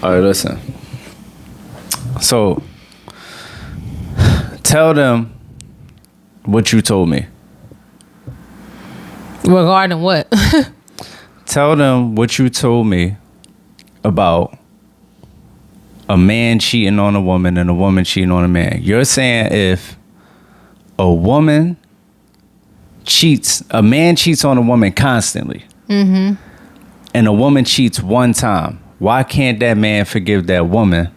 All right, listen. So, tell them what you told me. Regarding what? Tell them what you told me about a man cheating on a woman and a woman cheating on a man. You're saying if a man cheats on a woman constantly, and a woman cheats one time, why can't that man forgive that woman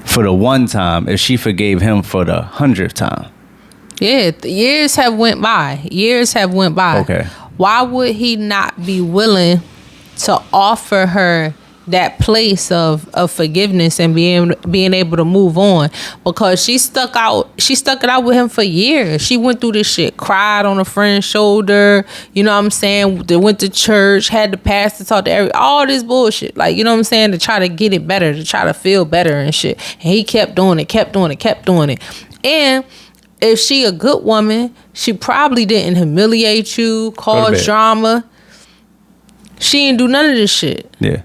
for the one time if she forgave him for the 100th time? Yeah, years have went by. Okay. Why would he not be willing to offer her that place of forgiveness and being able to move on? Because she stuck it out with him for years. She went through this shit, cried on a friend's shoulder, you know what I'm saying? They went to church, had the pastor talk to all this bullshit, like, you know what I'm saying, to try to get it better, to try to feel better and shit. And he kept doing it. And if she a good woman, she probably didn't humiliate you, cause drama. She didn't do none of this shit. Yeah.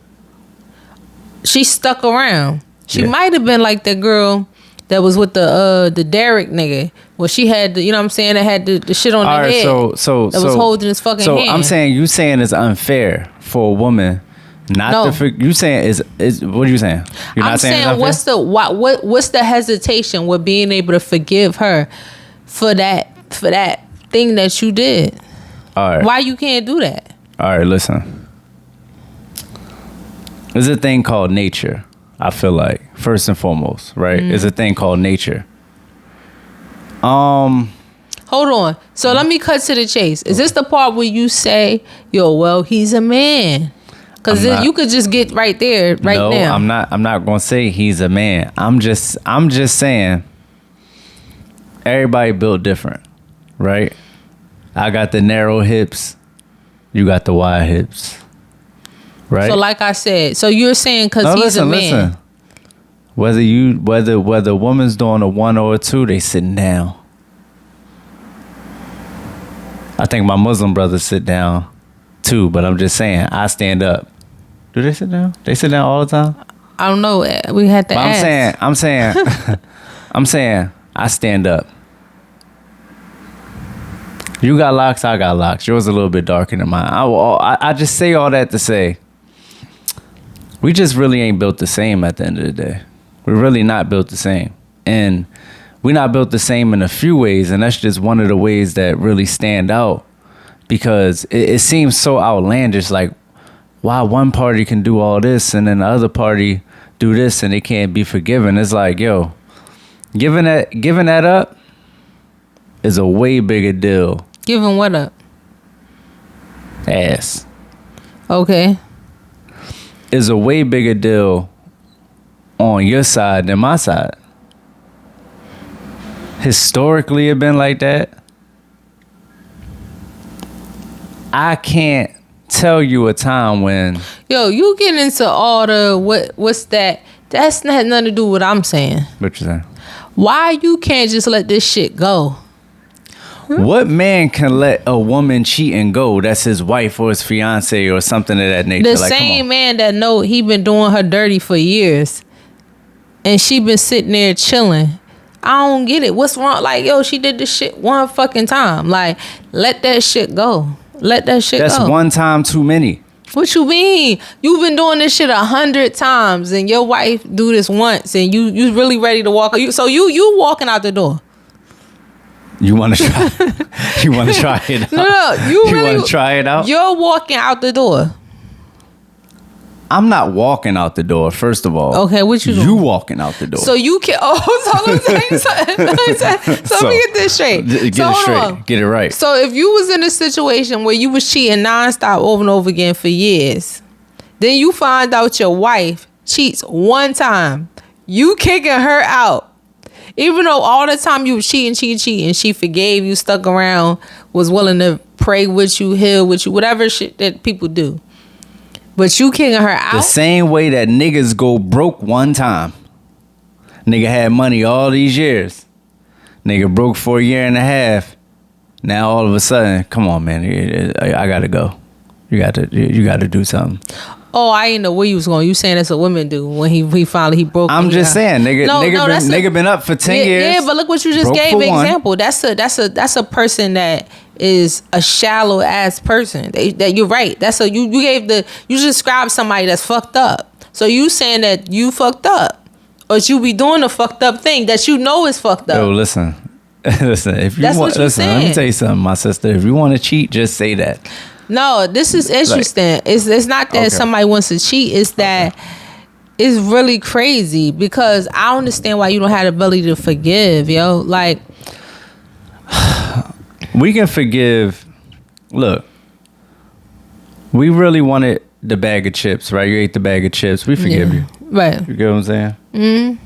She stuck around. She might have been like that girl that was with the Derek nigga. Well, she had the, you know what I'm saying, that had the shit on her head. So that was holding his fucking hand. So I'm saying, you saying it's unfair for a woman not to you saying is what are you saying? You're not saying what's the hesitation with being able to forgive her for that thing that you did? All right. Why you can't do that? All right, listen. There's a thing called nature. I feel like first and foremost, right? There's a thing called nature. Hold on. So let me cut to the chase. Is this the part where you say, "Yo, well, he's a man"? Because you could just get right there, now. No, I'm not gonna say he's a man. I'm just saying everybody built different, right? I got the narrow hips, you got the wide hips, right? So like I said, so you're saying because he's a man. Listen. Whether a woman's doing a 1 or a 2, they sitting down. I think my Muslim brothers sit down too, but I'm just saying I stand up. Do they sit down? They sit down all the time? I don't know. We had to ask. I'm saying I stand up. You got locks, I got locks. Yours a little bit darker than mine. I just say all that to say we just really ain't built the same at the end of the day. We're really not built the same. And we're not built the same in a few ways, and that's just one of the ways that really stand out, because it seems so outlandish, like why one party can do all this and then the other party do this and they can't be forgiven. It's like, yo, giving that up is a way bigger deal. Giving what up? Ass. Okay. Is a way bigger deal on your side than my side. Historically, it been like that. I can't tell you a time when... Yo, you get into all the... What's that? That's not nothing to do with what I'm saying. What you saying? Why you can't just let this shit go? What man can let a woman cheat and go? That's his wife or his fiance or something of that nature. The same man that know he been doing her dirty for years, and she been sitting there chilling. I don't get it. What's wrong? Like, yo, she did this shit one fucking time. Like, let that shit go. Let that shit go. That's one time too many. What you mean? You've been doing this shit 100 times, and your wife do this once, and you really ready to walk? So you walking out the door. You want to try? You want to try it out? No, you want to try it out? You're walking out the door. I'm not walking out the door, first of all. Okay, what you doing? You walking out the door. So you can... Oh, so let me get this straight. Get it straight. Get it right. So if you was in a situation where you was cheating nonstop over and over again for years, then you find out your wife cheats one time, you kicking her out. Even though all the time you was cheating, she forgave you, stuck around, was willing to pray with you, heal with you, whatever shit that people do. But you kicking her out? The same way that niggas go broke one time. Nigga had money all these years. Nigga broke for a year and a half. Now all of a sudden, come on, man, I gotta go. You got to do something. Oh, I didn't know where you was going. You saying that's what women do when he finally broke. I'm just saying, nigga been up for 10 years. Yeah, but look what you just gave an example. That's a person that is a shallow ass person. That you're right. You described somebody that's fucked up. So you saying that you fucked up, or you be doing a fucked up thing that you know is fucked up. Yo, listen. If you let me tell you something, my sister. If you want to cheat, just say that. No, this is interesting. It's not that somebody wants to cheat. It's that it's really crazy because I don't understand why you don't have the ability to forgive, yo. Like, we can forgive. Look, we really wanted the bag of chips, right? You ate the bag of chips. We forgive you. Right. You get what I'm saying? Mm-hmm.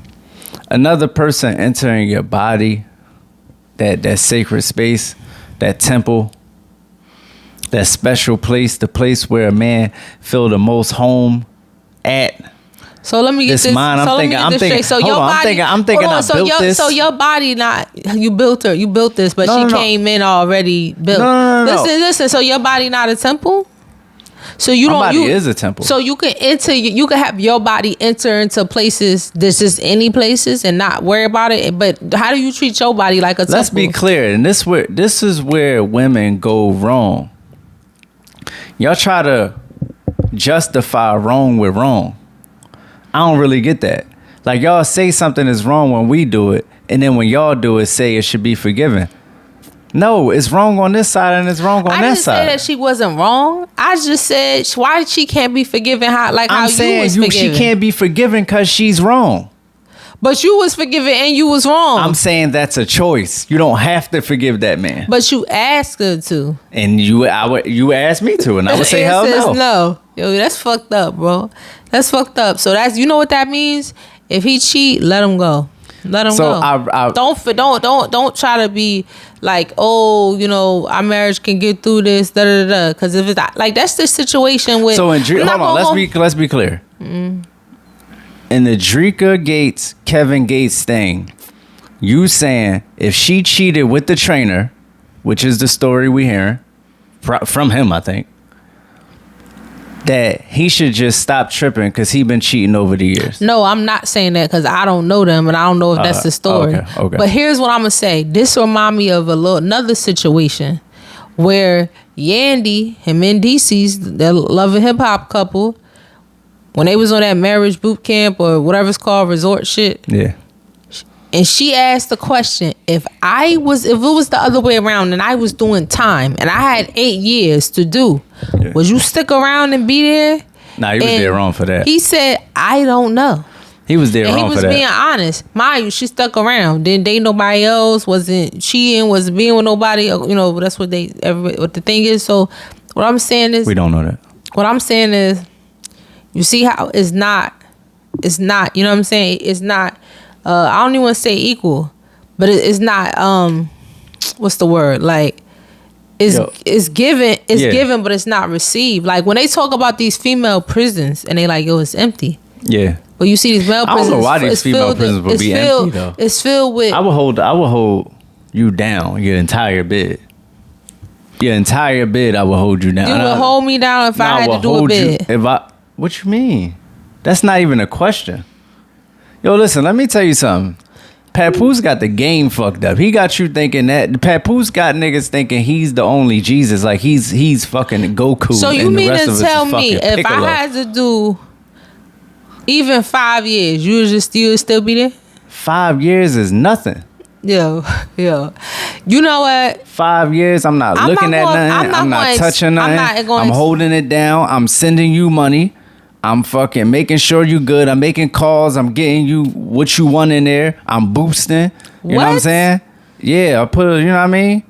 Another person entering your body, that sacred space, that temple, that special place, the place where a man feel the most home at. So let me get this. Mind, I'm thinking. So your body. I'm thinking. So your body not. You built her. You built this, but she came in already built. No. Listen. So your body not a temple. So My body is a temple. So you can enter. You can have your body enter into places. There's just any places and not worry about it. But how do you treat your body like a temple? Let's be clear, and this is where women go wrong. Y'all try to justify wrong with wrong. I don't really get that. Like, y'all say something is wrong when we do it, and then when y'all do it, say it should be forgiven. No, it's wrong on this side and it's wrong on that side. I didn't say that she wasn't wrong. I just said why she can't be forgiven how you was forgiven. She can't be forgiven because she's wrong. But you was forgiven and you was wrong. I'm saying that's a choice. You don't have to forgive that man. But you asked her to. And you asked me to, and I would say hell no. No. Yo, that's fucked up, bro. That's fucked up. So you know what that means? If he cheat, let him go. Let him go. Don't try to be like, oh, you know, our marriage can get through this, da da da. Because if it's not, like, that's the situation with. So hold on, let's be clear. Mm-hmm. In the Dreka Gates, Kevin Gates thing, you saying if she cheated with the trainer, which is the story we hearing from him, I think, that he should just stop tripping because he been cheating over the years. No, I'm not saying that because I don't know them and I don't know if that's the story. Okay. But here's what I'm gonna say. This remind me of another situation where Yandy and Mendices, the Love and Hip Hop couple, when they was on that marriage boot camp or whatever it's called, resort shit. Yeah. And she asked the question, if it was the other way around and I was doing time and I had 8 years to do, would you stick around and be there? Nah, he was dead wrong for that. He said, I don't know. He was dead wrong for that. He was being honest. Mind you, she stuck around. Didn't date nobody else, wasn't cheating, wasn't being with nobody. You know, that's what what the thing is. So what I'm saying is. We don't know that. What I'm saying is, you see how it's not, you know what I'm saying? It's not, I don't even want to say equal, but it's not, what's the word? Like, it's given, but it's not received. Like, when they talk about these female prisons and they like, yo, it's empty. Yeah. But you see these male prisons. I don't know why these female prisons would be empty, though. It's filled with. I would hold you down your entire bed. Your entire bed, I would hold you down. You would hold me down if I had to do a bed. What you mean? That's not even a question. Yo, listen, let me tell you something. Papoose got the game fucked up. He got you thinking that. Papoose got niggas thinking he's the only Jesus. Like he's fucking Goku. So you mean to tell me if Piccolo. I had to do even 5 years, you would still be there? 5 years is nothing. Yo. You know what? 5 years, I'm not looking at nothing. I'm not touching nothing. I'm holding it down. I'm sending you money. I'm fucking making sure you good. I'm making calls. I'm getting you what you want in there. I'm boosting. You know what I'm saying? Yeah, I put, you know what I mean?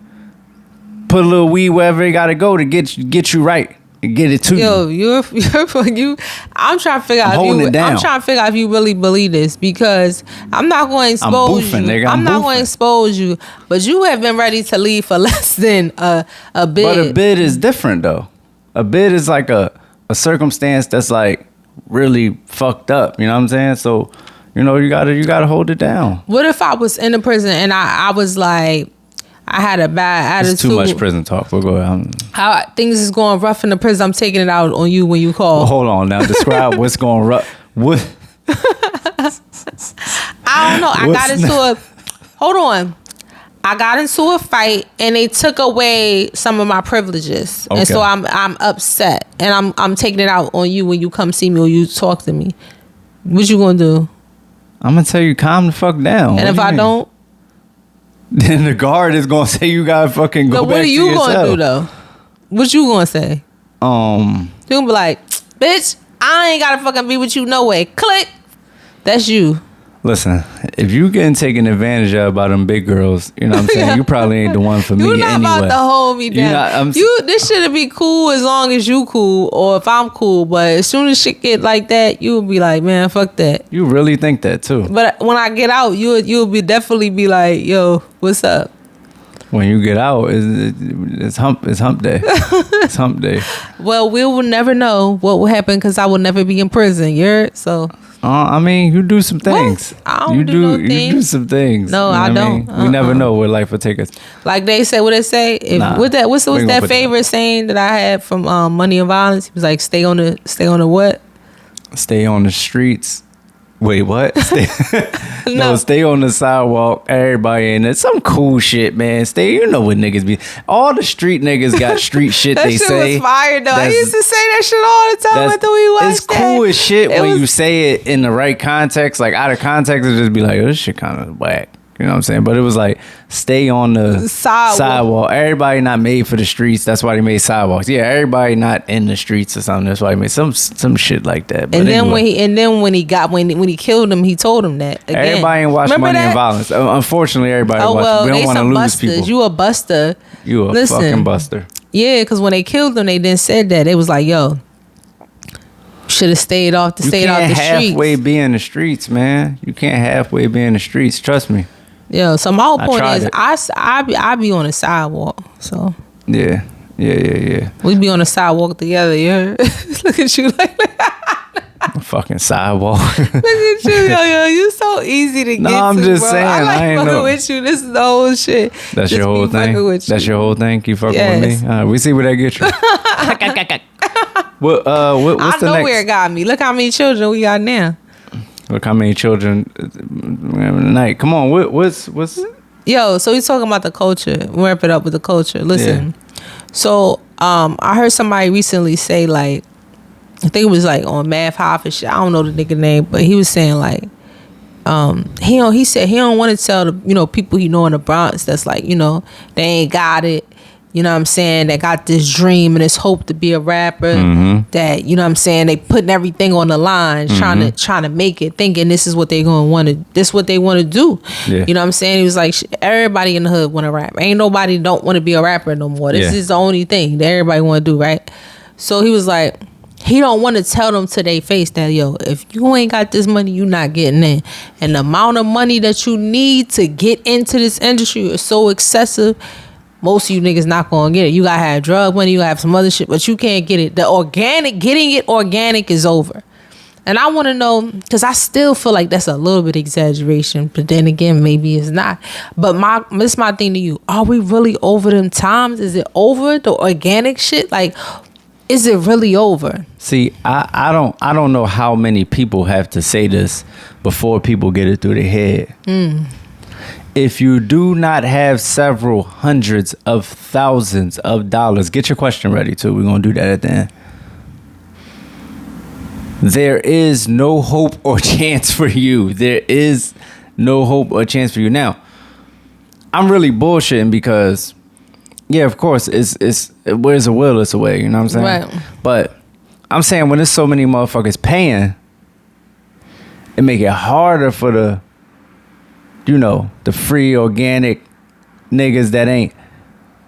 Put a little weed wherever it gotta go to get you right. And get it to you. Yo, I'm trying to figure out if you really believe this, because I'm not going to expose you. Nigga. I'm not going to expose you, but you have been ready to leave for less than a bid. But a bid is different though. A bid is like a circumstance that's like really fucked up. You know what I'm saying? So, you know, you gotta hold it down. What if I was in the prison and I was like, I had a bad attitude. It's too much prison talk. We'll go ahead. How things is going rough in the prison. I'm taking it out on you when you call. Well, hold on now. Describe what's going rough. What? I don't know. Hold on. I got into a fight and they took away some of my privileges, and so I'm upset, and I'm taking it out on you when you come see me or you talk to me. What you gonna do? I'm gonna tell you, calm the fuck down. And if I don't, then the guard is gonna say you gotta fucking go back to yourself. What are you gonna do though? What you gonna say? You gonna be like, bitch, I ain't gotta fucking be with you no way. Click. That's you. Listen, if you getting taken advantage of by them big girls, you know what I'm saying? You probably ain't the one for me anyway. You're not about to hold me down. This shouldn't be cool as long as you cool or if I'm cool. But as soon as shit get like that, you'll be like, man, fuck that. You really think that too? But when I get out, you'll definitely be like, yo, what's up? When you get out, it's hump day. It's hump day. Well, we will never know what will happen because I will never be in prison. So. I mean, you do some things. What? I don't do no things. You do some things. No, you know I don't. We never know where life will take us. Like they say, what they say? What's that favorite saying that I had from Money and Violence? He was like, stay on the what? Stay on the streets. Wait, what? Stay on the sidewalk. Everybody in it. Some cool shit, man. You know what niggas be. All the street niggas got street shit they say. That shit was fire, though. I used to say that shit all the time after we watched It's cool as shit when you say it in the right context. Like, out of context, it just be like, oh, this shit kind of whack. You know what I'm saying? But it was like, stay on the sidewalk. Everybody not made for the streets. That's why they made sidewalks. Yeah, everybody not in the streets or something. That's why they made some shit like that. But when he killed him, he told him that. Again. Everybody ain't watched Money and Violence. Unfortunately, everybody watched. We don't want to lose people. You a buster. You a fucking buster. Yeah, because when they killed him, they didn't said that. It was like, yo, should have stayed off the streets. You can't halfway be in the streets, man. You can't halfway be in the streets. Trust me. Yeah, so my whole point is, I be on the sidewalk, so. Yeah. We be on the sidewalk together, you heard? Look at you like that. Fucking sidewalk. Look at you, yo, you so easy to get to, No, I'm just saying, I ain't fucking with you. This is the whole shit. That's your whole thing? That's your whole thing? Keep fucking with me? All right, we see where that gets you. What's the next? I know where it got me. Look how many children we got now. Look how many children tonight. Come on, what's Yo, so we talking about the culture. Wrap it up with the culture. Listen. Yeah. So I heard somebody recently say, like, I think it was like on Math Hoff and shit. I don't know the nigga name, but he was saying like he said he don't want to tell the people he know in the Bronx that's like, they ain't got it. You know what I'm saying? They got this dream and this hope to be a rapper. Mm-hmm. That, you know what I'm saying, they putting everything on the line, trying to make it, thinking this is what they gonna want to, this what they want to do. Yeah. You know what I'm saying? He was like, everybody in the hood want to rap. Ain't nobody don't want to be a rapper no more. This is the only thing that everybody want to do, right? So he was like, he don't want to tell them to their face that, yo, if you ain't got this money, you not getting in. And the amount of money that you need to get into this industry is so excessive. Most of you niggas not gonna get it. You gotta have drug money, you gotta have some other shit, but you can't get it. Getting it organic is over. And I wanna know, because I still feel like that's a little bit exaggeration, but then again, maybe it's not. But this is my thing to you. Are we really over them times? Is it over the organic shit? Like, is it really over? See, I don't know how many people have to say this before people get it through their head. If you do not have several hundreds of thousands of dollars, get your question ready too. We're going to do that at the end. There is no hope or chance for you. There is no hope or chance for you. Now, I'm really bullshitting because, yeah, of course, it's where's the will, it's a way. You know what I'm saying? Right. But I'm saying when there's so many motherfuckers paying, it make it harder for the free organic niggas that ain't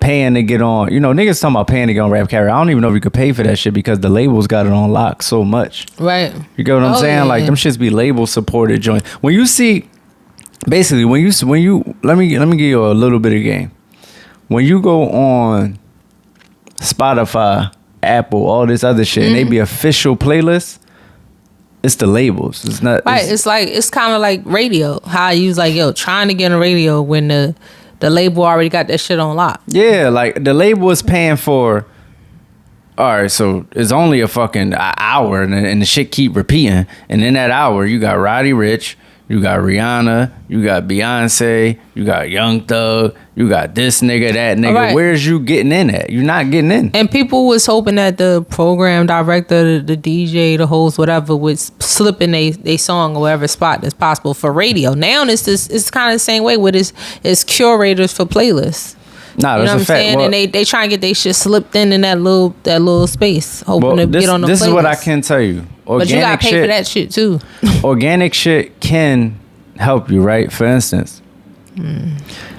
paying to get on. Niggas talking about paying to get on Rap Carrier. I don't even know if you could pay for that shit because the labels got it on lock so much. Right. You get what I'm saying? Like, them shits be label supported joint. When you see, basically, when you let me give you a little bit of game. When you go on Spotify, Apple, all this other shit, and they be official playlists, it's the labels. It's not right. It's kind of like radio. How I use like, yo, trying to get on radio when the the label already got that shit on lock. Yeah, like the label is paying for. All right, so it's only a fucking hour, and the shit keep repeating. And in that hour, you got Roddy Ricch, you got Rihanna, you got Beyonce, you got Young Thug, you got this nigga, that nigga. Right. Where's you getting in at? You're not getting in. And people was hoping that the program director, the DJ, the host, whatever, would slip in they song or whatever spot that's possible for radio. Now it's kind of the same way with it's curators for playlists. Nah, You know that's what I'm a fact. saying? Well, And they try and get their shit slipped in that little space, hoping to get on the playlist. This is what I can tell you. But you gotta pay for that shit too. Organic shit can help you, right? For instance,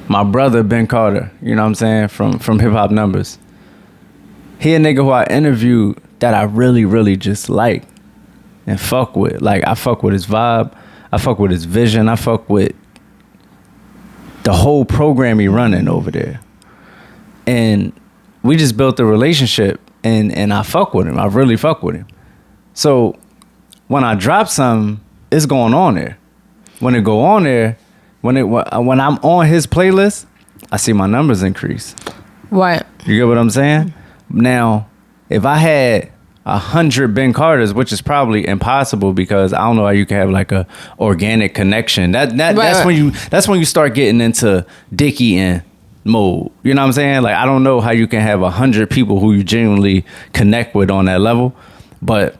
my brother Ben Carter, you know what I'm saying, from Hip Hop Numbers. He a nigga who I interviewed that I really, really just like and fuck with. Like, I fuck with his vibe, I fuck with his vision, I fuck with the whole program he running over there. And we just built a relationship, and I fuck with him. I really fuck with him. So when I drop something, it's going on there. When it go on there, when I'm on his playlist, I see my numbers increase. Right. You get what I'm saying? Now, if I had 100 Ben Carters, which is probably impossible because I don't know how you can have like a organic connection. That's when you start getting into dick eating mode. You know what I'm saying? Like, I don't know how you can have 100 people who you genuinely connect with on that level. But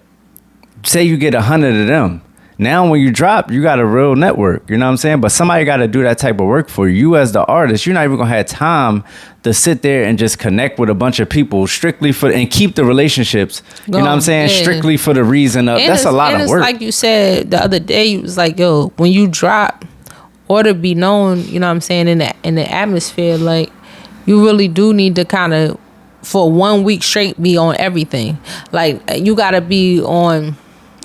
say you get 100 of them. Now when you drop, you got a real network. You know what I'm saying? But somebody got to do that type of work for you. You as the artist, you're not even going to have time to sit there and just connect with a bunch of people strictly for, and keep the relationships. You know what I'm saying? Yeah. Strictly for the reason of, that's a lot of work. Like you said the other day, you was like, yo, when you drop, or to be known, you know what I'm saying, in the atmosphere, like, you really do need to kind of, for 1 week straight, be on everything. Like, you got to be on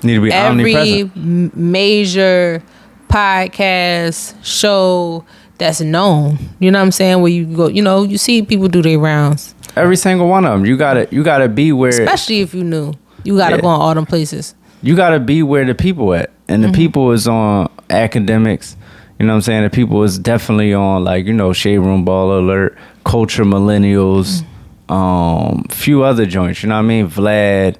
Need to be every omnipresent. major podcast show that's known. You know what I'm saying? Where you go, you know, you see people do their rounds. Every single one of them. You gotta be where, Especially if you new. You got to go on all them places. You gotta be where the people at, and the people is on academics. You know what I'm saying? The people is definitely on, like, you know, Shade Room, Ball Alert, Culture Millennials, few other joints. You know what I mean? Vlad.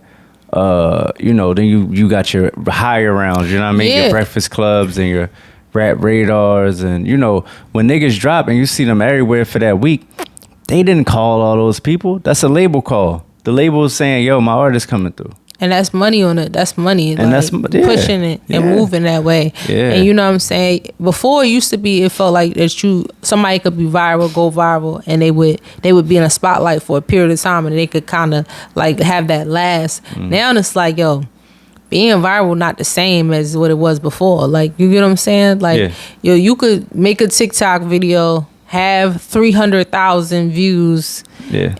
You know, then you got your higher rounds. You know what I mean? Yeah. Your Breakfast Clubs and your Rap Radars, and you know, when niggas drop and you see them everywhere for that week, they didn't call all those people. That's a label call. The label is saying, "Yo, my artist coming through." And that's money on it. That's money. And like, that's pushing it and moving that way. Yeah. And you know what I'm saying? Before it used to be, it felt like that somebody could be viral, go viral, and they would be in a spotlight for a period of time, and they could kind of like have that last. Now it's like, yo, being viral not the same as what it was before. Like, you get what I'm saying? Like, yo, you could make a TikTok video, have 300,000 views,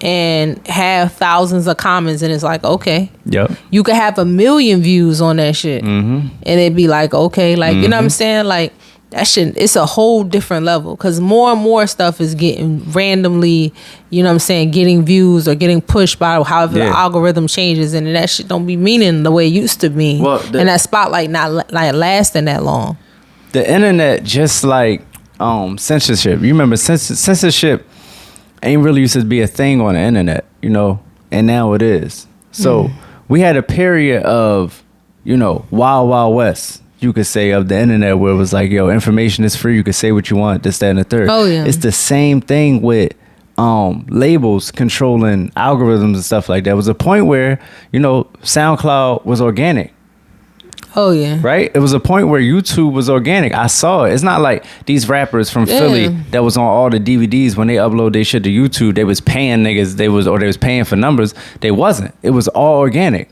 and have thousands of comments, and it's like, okay. Yep. You could have 1 million views on that shit, and it'd be like, okay, like, you know what I'm saying? Like, that shit, it's a whole different level, because more and more stuff is getting randomly, you know what I'm saying, getting views or getting pushed by however the algorithm changes, and that shit don't be meaning the way it used to mean. Well, and that spotlight not like lasting that long. The internet, just like censorship. You remember censorship ain't really used to be a thing on the internet, you know, and now it is. So we had a period of, you know, wild west, you could say, of the internet, where it was like, yo, information is free, you could say what you want, this, that, and the third. Oh yeah. It's the same thing with labels controlling algorithms and stuff like that. There was a point where, you know, SoundCloud was organic. Oh yeah. Right? It was a point where YouTube was organic. I saw it. It's not like these rappers from Philly that was on all the DVDs, when they upload their shit to YouTube, they was paying niggas, they was paying for numbers. They wasn't. It was all organic.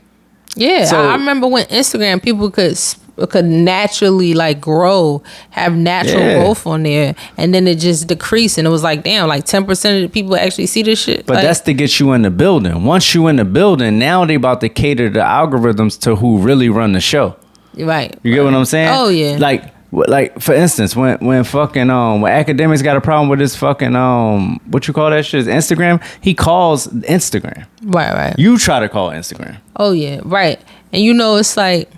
Yeah. So, I remember when Instagram, people could naturally like grow, have natural growth on there, and then it just decreased, and it was like, damn, like 10% of the people actually see this shit. But like, that's to get you in the building. Once you in the building, now they about to cater the algorithms to who really run the show. Right. You get what I'm saying? Oh yeah. Like for instance, when fucking when academics got a problem with his fucking what you call that shit, Instagram, he calls Instagram. Right. You try to call Instagram. Oh yeah, right. And you know, it's like,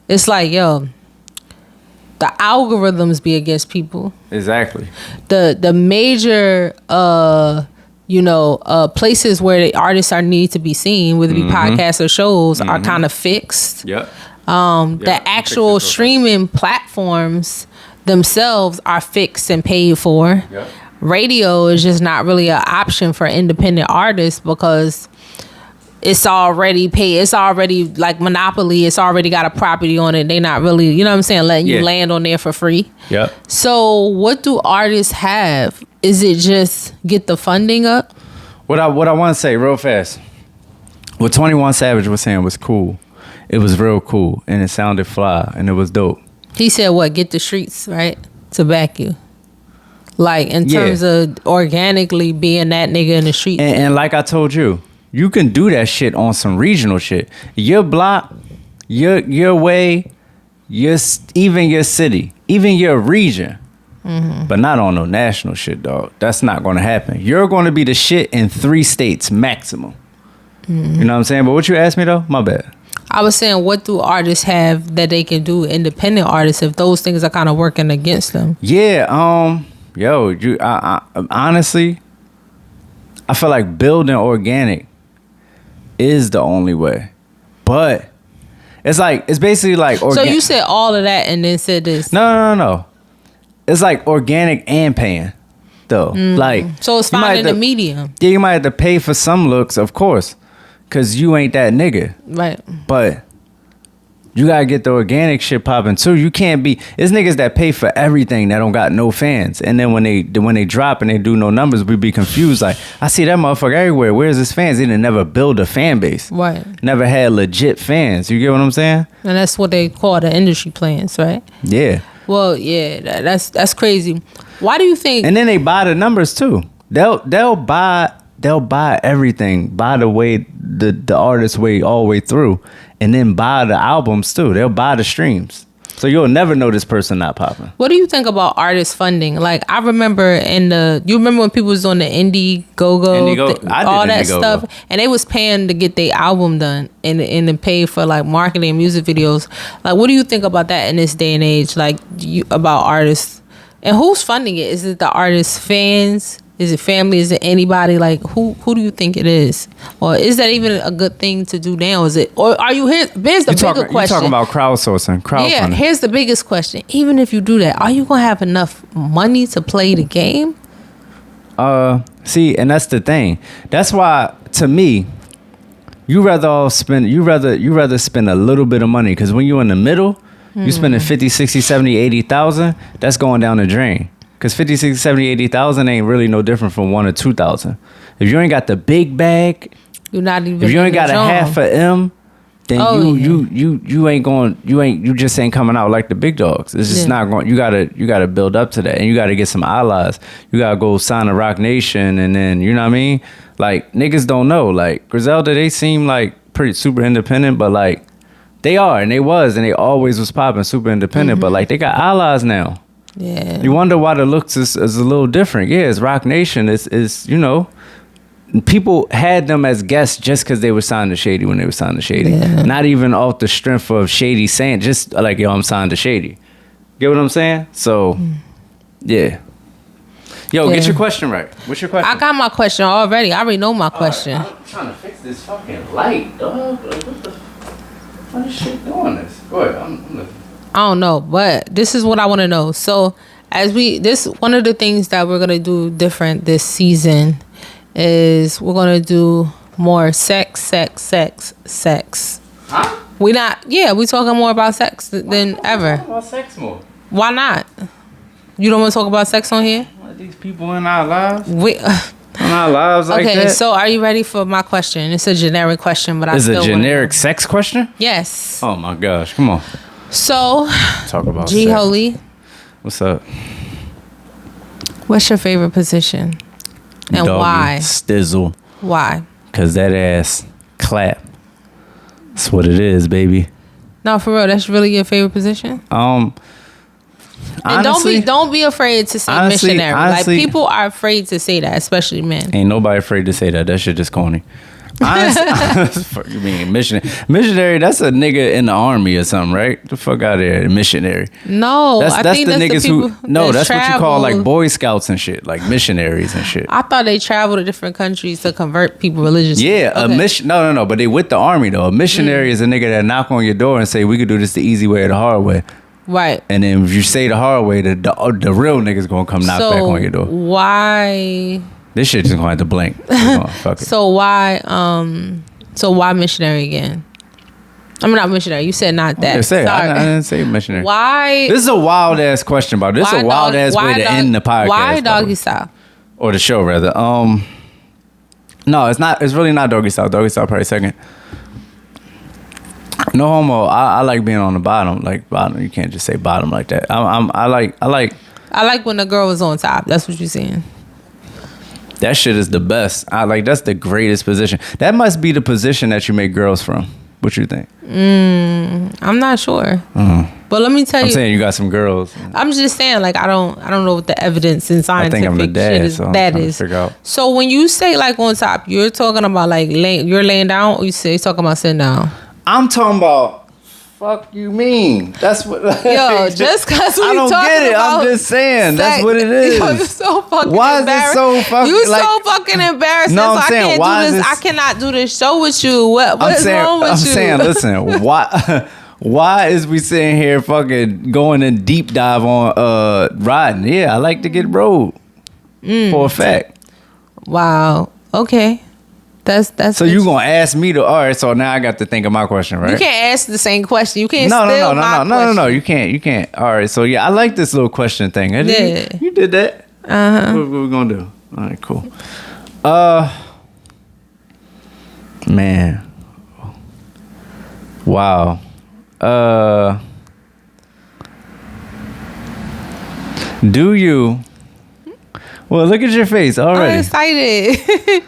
yo, the algorithms be against people. Exactly. The major places where the artists are need to be seen, whether it be podcasts or shows, are kind of fixed. Yep. The actual streaming platforms themselves are fixed and paid for. Yep. Radio is just not really an option for independent artists because it's already paid. It's already like monopoly. It's already got a property on it. They not really, you know what I'm saying, letting you land on there for free. Yep. So what do artists have? Is it just get the funding up? What I want to say real fast. What 21 Savage was saying was cool. It was real cool and it sounded fly and it was dope. He said what? Get the streets, right? To back you. Like in terms of organically being that nigga in the street. And like I told you, you can do that shit on some regional shit. Your block, your way, even your city, even your region. But not on no national shit, dog. That's not going to happen. You're going to be the shit in 3 states maximum. You know what I'm saying? But what you asked me though? My bad. I was saying, what do artists have that they can do, independent artists, if those things are kind of working against them? Yeah, I honestly, I feel like building organic is the only way. But it's basically like So you said all of that and then said this. No. It's like organic and paying, though. Like, so it's finding the medium. Yeah, you might have to pay for some looks, of course, because you ain't that nigga. Right. But you gotta get the organic shit popping too. You can't be. It's niggas that pay for everything that don't got no fans, and then when they drop and they do no numbers, we be confused. Like, I see that motherfucker everywhere. Where's his fans? They didn't never build a fan base. Right. Never had legit fans. You get what I'm saying? And that's what they call the industry plans, right? Yeah. Well, yeah, that's crazy. Why do you think? And then they buy the numbers too. They'll buy everything, buy the way the artist way all the way through, and then buy the albums too. They'll buy the streams. So you'll never know this person not popping. What do you think about artist funding? Like, I remember you remember when people was on the Indiegogo, all that stuff, and they was paying to get their album done and to pay for like marketing and music videos. Like, what do you think about that in this day and age? Like, about artists and who's funding it? Is it the artist's fans? Is it family? Is it anybody? Like, who do you think it is? Or is that even a good thing to do now? Is it? Or are you here? Here's the bigger question. You're talking about crowdsourcing, crowdfunding. Yeah, here's the biggest question. Even if you do that, are you going to have enough money to play the game? See, and that's the thing. That's why, to me, you rather spend a little bit of money, because when you're in the middle, you spending 50, 60, 70, 80,000, that's going down the drain. Because 50, 60, 70, 80,000 ain't really no different from 1 or 2,000. If you ain't got the big bag, you're not even. If you ain't got a half a M, then you just ain't coming out like the big dogs. It's just not going. You gotta build up to that, and you gotta get some allies. You gotta go sign a Rock Nation, and then you know what I mean. Like, niggas don't know. Like, Griselda, they seem like pretty super independent, but like they are, and they always was popping super independent. But like, they got allies now. Yeah. You wonder why the looks is a little different. Yeah, it's Rock Nation. Is people had them as guests just because they were signed to Shady when they were signed to Shady. Yeah. Not even off the strength of Shady saying, just like, yo, I'm signed to Shady. Get what I'm saying? So, yeah. Yo, get your question right. What's your question? I got my question already. I already know my question. Right, I'm trying to fix this fucking light, dog. Like, what is shit doing this? Go ahead. I'm listening. I don't know, but this is what I want to know. So, one of the things that we're gonna do different this season is we're gonna do more sex. Huh? We talking more about sex than ever. Talk about sex more. Why not? You don't want to talk about sex on here? What, these people in our lives? In our lives like that? Okay, so are you ready for my question? It's a generic question, but It's a generic sex question? Yes. Oh my gosh, come on. So, talk about G sex. Holy. What's up? What's your favorite position? And Doggy, why? Stizzle. Why? Cause that ass clap. That's what it is, baby. No, for real, that's really your favorite position? Honestly, and don't be afraid to say missionary. Honestly, like, people are afraid to say that, especially men. Ain't nobody afraid to say that. That shit just corny. Fuck you mean missionary? Missionary, that's a nigga in the army or something, right? The fuck out of here, missionary. No, That's the niggas people who. No, that's what you call like travel. Boy Scouts and shit, like missionaries and shit. I thought they travel to different countries to convert people religiously. Yeah, a Okay. mission. No, but they with the army though. A missionary is a nigga that knock on your door and say we could do this the easy way or the hard way. Right. And then if you say the hard way, the real niggas gonna come knock back on your door. Why? This shit just gonna have to blink. Fuck it. So why missionary again? I mean, not missionary. You said not that. I Sorry. didn't say missionary. Why? This is a wild ass question, bro. This is a wild ass way to end the podcast. Why by the way. doggy style? Or the show rather. No, it's not. It's really not doggy style. Doggy style probably second. No homo. I like being on the bottom. Like bottom. You can't just say bottom like that. I like when the girl was on top. That's what you're saying. that shit is the best. That's the greatest position. That must be the position that you make girls from. What you think? I'm not sure. But let me tell I'm you. saying you got some girls. I'm just saying, like, I don't know what the evidence in I scientific think I'm the dad, shit is. so I'm That trying to is. figure out. So when you say like on top, you're talking about like you're laying down, or you're talking about sitting down. I'm talking about. Fuck you mean? That's what. Yo, just cause we I don't talking get it. about I'm just saying that's sex, what it is. Yo, you're so fucking Why is it embarrassed. so fucking? You like, so fucking embarrassing. No, I'm so saying, I can't why do is this. this- I cannot do this show with you. What I'm is saying, wrong with I'm you? saying, listen, why is we sitting here fucking going in deep dive on riding? Yeah, I like to get rode for a fact. Wow. Okay. That's So you gonna ask me to? All right. So now I got to think of my question, right? You can't ask the same question. You can't No. steal my question. You can't. All right. So yeah, I like this little question thing. Yeah. You did that. What we gonna do? All right. Cool. Man. Wow. Do you? Well, look at your face I'm already. excited.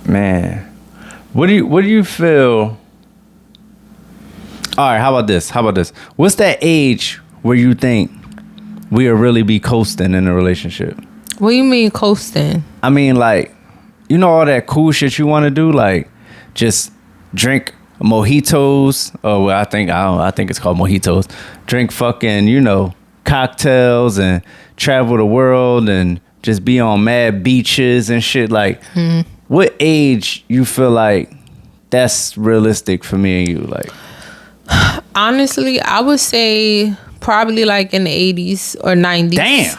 Man, what do you feel? All right, how about this? What's that age where you think we'll really be coasting in a relationship? What do you mean coasting? I mean, like, you know, all that cool shit you want to do, like just drink mojitos. Oh, well, I think it's called mojitos. Drink fucking, you know, cocktails and travel the world and just be on mad beaches and shit. Like, what age you feel like that's realistic for me and you? Like, Honestly, I would say probably like in the 80s or 90s. damn.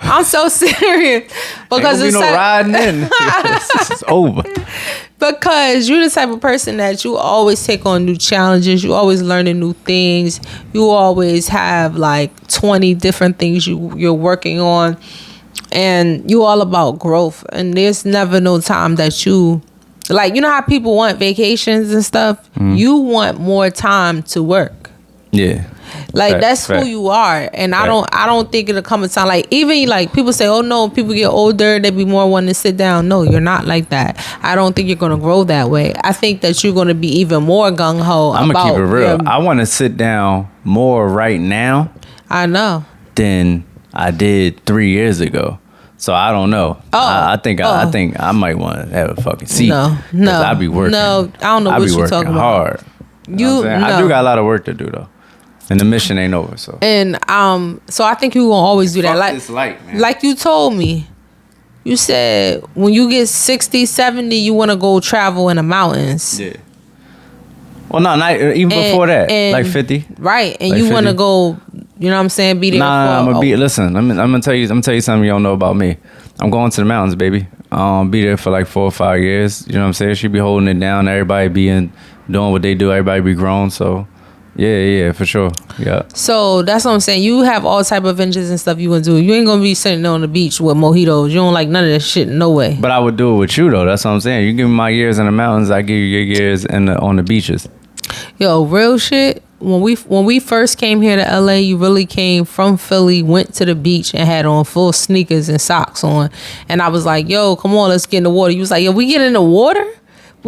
I'm so serious because Ain't gonna be no riding in. It's over. Because you're the type of person that you always take on new challenges. You always learning new things. You always have like 20 different things you're working on. And you all about growth. And there's never no time that you... Like, you know how people want vacations and stuff? You want more time to work. Yeah. Like, Fact, that's fact. who you are. And I Fact. don't think it'll come a time like, even like people say, oh no, people get older, they be more wanting to sit down. No, you're not like that. I don't think you're gonna grow that way. I think that you're gonna be even more gung-ho. I'm gonna keep it real. your- I want to sit down more right now I know. than I did 3 years ago. So I don't know. I think I might want to have a fucking seat. No. 'Cause I be working. No, I don't know I what be you're working talking about. hard. You know what I'm saying? I do got a lot of work to do though, and the mission ain't over. So And so I think you're gonna always do that. Fuck Like this light, man. Like you told me. You said when you get 60, 70, you wanna go travel in the mountains. yeah. Well, no, not even before that, like 50. Right. And Like you wanna 50. go, you know what I'm saying, be there Nah, for I'm gonna be. Listen, I'm gonna tell you something you don't know about me. I'm going to the mountains, baby. Be there for like 4 or 5 years. You know what I'm saying? She be holding it down. Everybody doing what they do. Everybody be grown. So, yeah, for sure. Yeah. So that's what I'm saying. You have all type of adventures and stuff you want to do. You ain't gonna be sitting on the beach with mojitos. You don't like none of that shit. No way. But I would do it with you though. That's what I'm saying. You give me my years in the mountains. I give you your years on the beaches. Yo, real shit. When we first came here to LA, you really came from Philly, went to the beach and had on full sneakers and socks on. And I was like, yo, come on, let's get in the water. You was like, yo, we get in the water?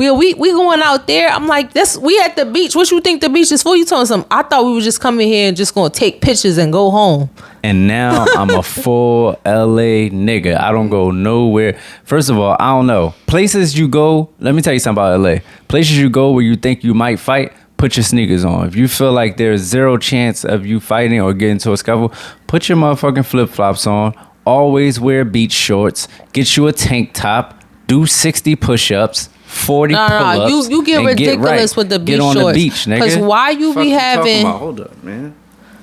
we going out there. I'm like, we at the beach. What you think the beach is for? You telling something? I thought we were just coming here and just gonna take pictures and go home. And now I'm a full LA nigga. I don't go nowhere. First of all, I don't know. Places you go, let me tell you something about LA. Places you go where you think you might fight, put your sneakers on. If you feel like there's zero chance of you fighting or getting into a scuffle, put your motherfucking flip-flops on. Always wear beach shorts. Get you a tank top. Do 60 push-ups. 40 pull-ups. You get ridiculous with the beach shorts. Get on the beach, nigga. Because why you be having... Hold up, man.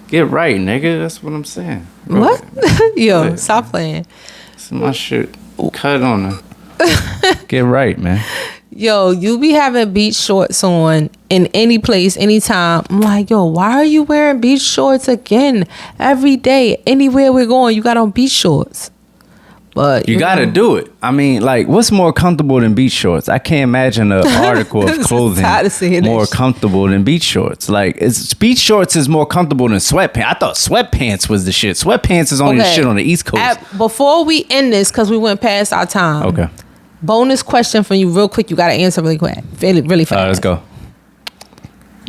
Get right, nigga. That's what I'm saying. What? Yo, stop playing. It's my shit. Cut on her. Get right, man. Yo, you be having beach shorts on in any place, anytime. I'm like, yo, why are you wearing beach shorts again? Every day, anywhere we're going, you got on beach shorts. But you gotta do it. I mean, like, what's more comfortable than beach shorts? I can't imagine an article of clothing more comfortable than beach shorts. Like, beach shorts is more comfortable than sweatpants. I thought sweatpants was the shit. Sweatpants is only the shit on the East Coast. Before we end this, because we went past our time. Okay. Bonus question for you, real quick. You gotta answer really quick, really fast. All right, let's go.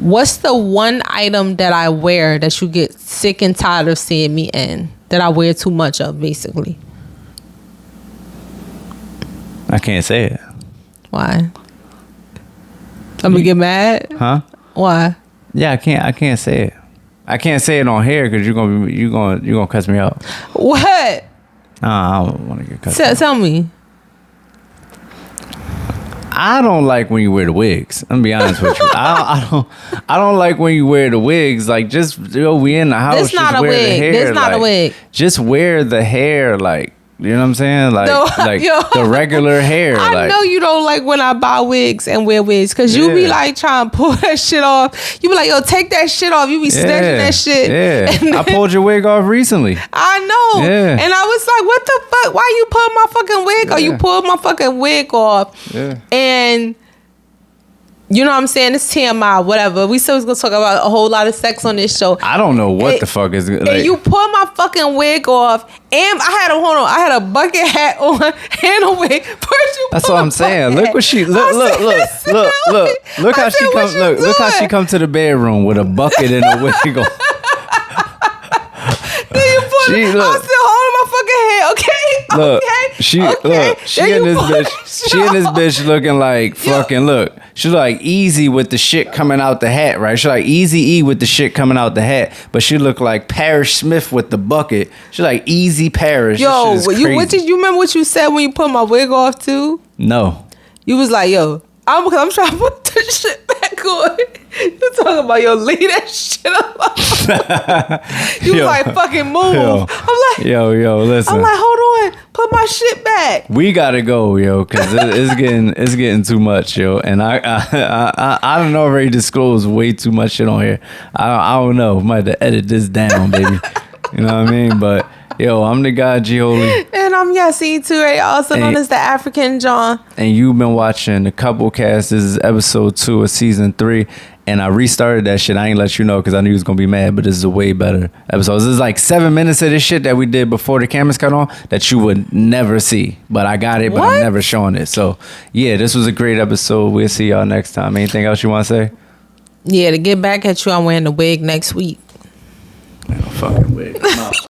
What's the one item that I wear that you get sick and tired of seeing me in? That I wear too much of, basically. I can't say it. Why? I'm gonna get mad? Huh? Why? Yeah, I can't say it. I can't say it on here because you're gonna cuss me out. What? Nah, I don't want to get cussed. Tell me. I don't like when you wear the wigs. I'm gonna be honest with you. I don't like when you wear the wigs. Like, just we in the house. This not a wig. This not a wig. Just wear the hair, like. You know what I'm saying? Like, the regular hair. I know you don't like when I buy wigs and wear wigs because you be like trying to pull that shit off. You be like, yo, take that shit off. You be snatching that shit. Yeah. I pulled your wig off recently. I know. Yeah. And I was like, what the fuck? Why you pull my fucking wig off? You pulled my fucking wig off. Yeah. And you know what I'm saying? It's TMI, whatever. We still was gonna talk about a whole lot of sex on this show. I don't know what the fuck is. Like, and you pulled my fucking wig off, and I had a bucket hat on and a wig. That's what I'm saying. Look what she look how she comes. Look how she come to the bedroom with a bucket and a wig on. I'm still holding my fucking head, okay? She in this bitch looking like fucking look. She like Easy with the shit coming out the hat, right? She like Easy E with the shit coming out the hat, but she look like Parrish Smith with the bucket. She like Easy Parrish. Yo, you remember what you said when you put my wig off too? No. You was like, yo, I'm trying to put this shit back on. You talking about, yo, leave that shit up. You was like, fucking move. I'm like, yo, listen. I'm like, hold on, put my shit back. We gotta go, yo, because it's getting too much, yo. And I don't already disclosed way too much shit on here. I don't know. Might have to edit this down, baby. You know what I mean? But yo, I'm the guy, G Holy. And I'm Yassine Toure, also known as the African John. And you've been watching the COUPLECAST. This is episode 2 of season 3. And I restarted that shit. I ain't let you know because I knew you was going to be mad, but this is a way better episode. This is like 7 minutes of this shit that we did before the cameras cut on that you would never see. But I got it, but I'm never showing it. So, yeah, this was a great episode. We'll see y'all next time. Anything else you want to say? Yeah, to get back at you, I'm wearing the wig next week. Man, fucking wig.